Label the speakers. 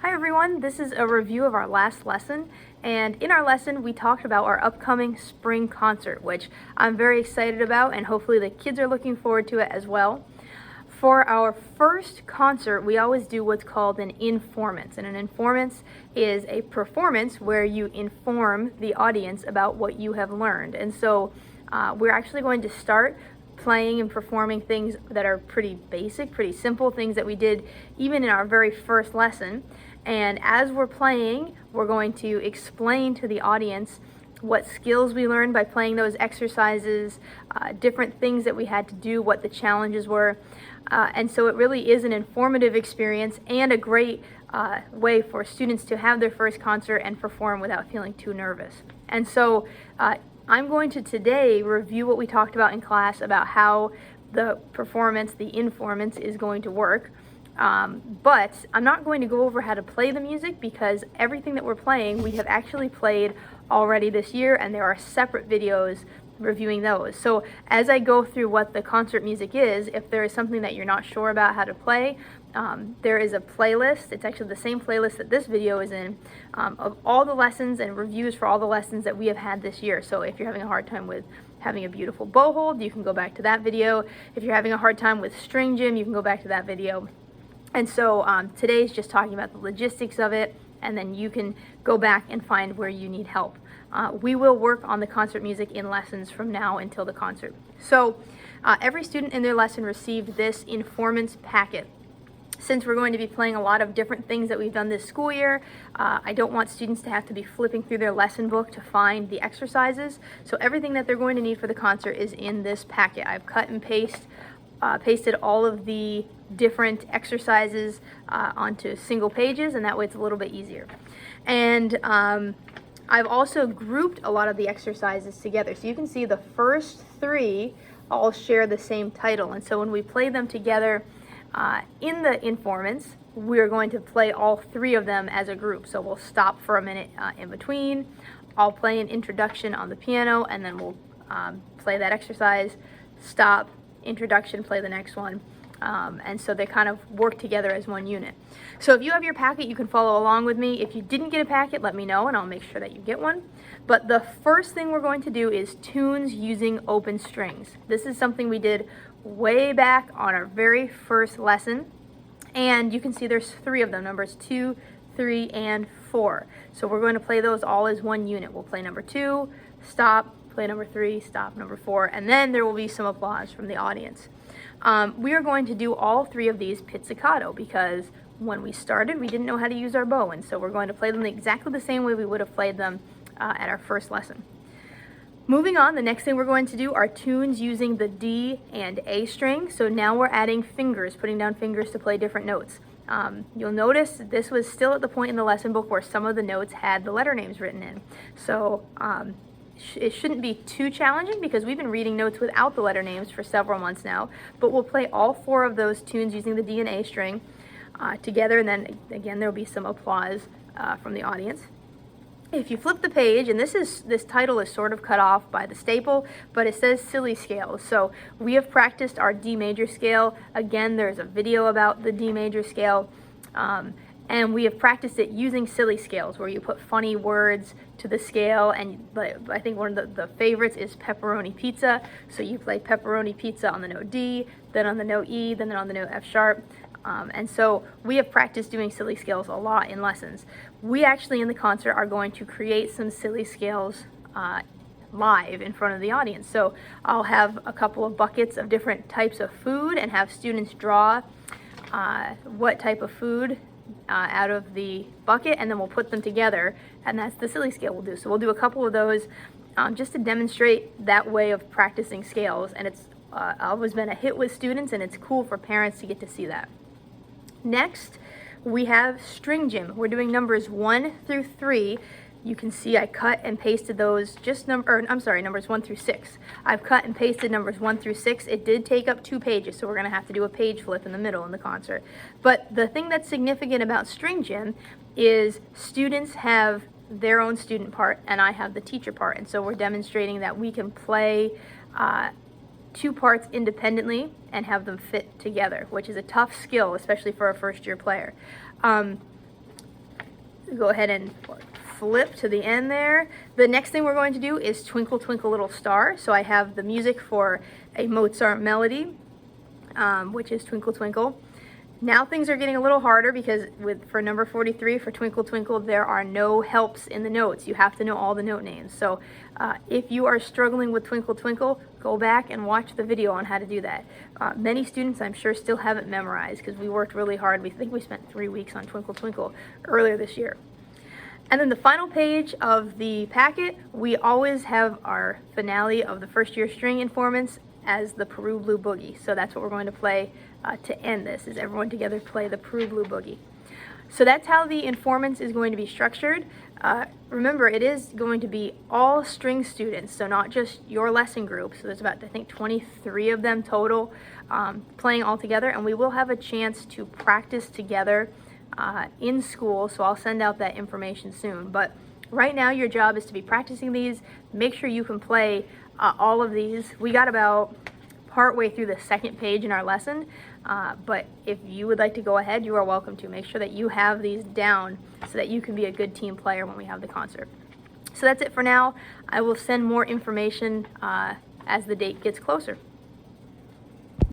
Speaker 1: Hi everyone, this is a review of our last lesson, and in our lesson we talked about our upcoming spring concert, which I'm very excited about, and hopefully the kids are looking forward to it as well. For our first concert, we always do what's called an Informance, and an Informance is a performance where you inform the audience about what you have learned. And so we're actually going to start playing and performing things that are pretty basic, pretty simple, things that we did even in our very first lesson. And as we're playing, we're going to explain to the audience what skills we learned by playing those exercises, different things that we had to do, what the challenges were. And so it really is an informative experience and a great way for students to have their first concert and perform without feeling too nervous. And so I'm going to today review what we talked about in class about how the performance, the Informance, is going to work. But I'm not going to go over how to play the music because everything that we're playing we have actually played already this year, and there are separate videos reviewing those. So as I go through what the concert music is, if there is something that you're not sure about how to play, there is a playlist. It's actually the same playlist that this video is in, of all the lessons and reviews for all the lessons that we have had this year. So if you're having a hard time with having a beautiful bow hold, you can go back to that video. If you're having a hard time with string gym, you can go back to that video. And so today's just talking about the logistics of it, and then you can go back and find where you need help. We will work on the concert music in lessons from now until the concert. So every student in their lesson received this Informance packet. Since we're going to be playing a lot of different things that we've done this school year, I don't want students to have to be flipping through their lesson book to find the exercises. So everything that they're going to need for the concert is in this packet. I've cut and pasted all of the different exercises onto single pages, and that way it's a little bit easier. And I've also grouped a lot of the exercises together. So you can see the first three all share the same title, and so when we play them together in the Informance, we're going to play all three of them as a group. So we'll stop for a minute in between. I'll play an introduction on the piano, and then we'll play that exercise, stop, introduction, play the next one. And so they kind of work together as one unit. So if you have your packet, you can follow along with me. If you didn't get a packet, let me know and I'll make sure that you get one. But the first thing we're going to do is tunes using open strings. This is something we did way back on our very first lesson. And you can see there's three of them, numbers 2, 3, and 4. So we're going to play those all as one unit. We'll play number 2, stop, play number 3, stop, number 4, and then there will be some applause from the audience. We are going to do all three of these pizzicato because when we started we didn't know how to use our bow, and so we're going to play them exactly the same way we would have played them at our first lesson. Moving on, the next thing we're going to do are tunes using the D and A string. So now we're adding fingers, putting down fingers to play different notes. You'll notice this was still at the point in the lesson book where some of the notes had the letter names written in. So it shouldn't be too challenging because we've been reading notes without the letter names for several months now, but we'll play all four of those tunes using the D and A string together, and then again there will be some applause from the audience. If you flip the page, and this title is sort of cut off by the staple, but it says silly scales. So we have practiced our D major scale. Again, there's a video about the D major scale. And we have practiced it using silly scales where you put funny words to the scale, and I think one of the favorites is pepperoni pizza. So you play pepperoni pizza on the note D, then on the note E, then on the note F sharp. And so we have practiced doing silly scales a lot in lessons. We actually in the concert are going to create some silly scales live in front of the audience. So I'll have a couple of buckets of different types of food and have students draw what type of food out of the bucket, and then we'll put them together, and that's the silly scale we'll do. So we'll do a couple of those just to demonstrate that way of practicing scales, and it's always been a hit with students, and it's cool for parents to get to see that. Next, we have string gym. We're doing numbers 1 through 3. You can see I cut and pasted those numbers 1 through 6. I've cut and pasted numbers 1 through 6. It did take up 2 pages, so we're going to have to do a page flip in the middle in the concert. But the thing that's significant about string gym is students have their own student part and I have the teacher part. And so we're demonstrating that we can play 2 parts independently and have them fit together, which is a tough skill, especially for a first-year player. go ahead and flip to the end there. The next thing we're going to do is Twinkle Twinkle Little Star. So I have the music for a Mozart melody, which is Twinkle Twinkle. Now things are getting a little harder because for number 43, for Twinkle Twinkle, there are no helps in the notes. You have to know all the note names. So if you are struggling with Twinkle Twinkle, go back and watch the video on how to do that. Many students, I'm sure, still haven't memorized because we worked really hard. We think we spent 3 weeks on Twinkle Twinkle earlier this year. And then the final page of the packet, we always have our finale of the first year string Informance as the Peru Blue Boogie. So that's what we're going to play to end this, is everyone together play the Peru Blue Boogie. So that's how the Informance is going to be structured. Remember, it is going to be all string students, so not just your lesson group. So there's about, I think, 23 of them total playing all together, and we will have a chance to practice together in school, so I'll send out that information soon. But right now your job is to be practicing these. Make sure you can play all of these. We got about partway through the second page in our lesson, but if you would like to go ahead, you are welcome to. Make sure that you have these down so that you can be a good team player when we have the concert. So that's it for now. I will send more information as the date gets closer.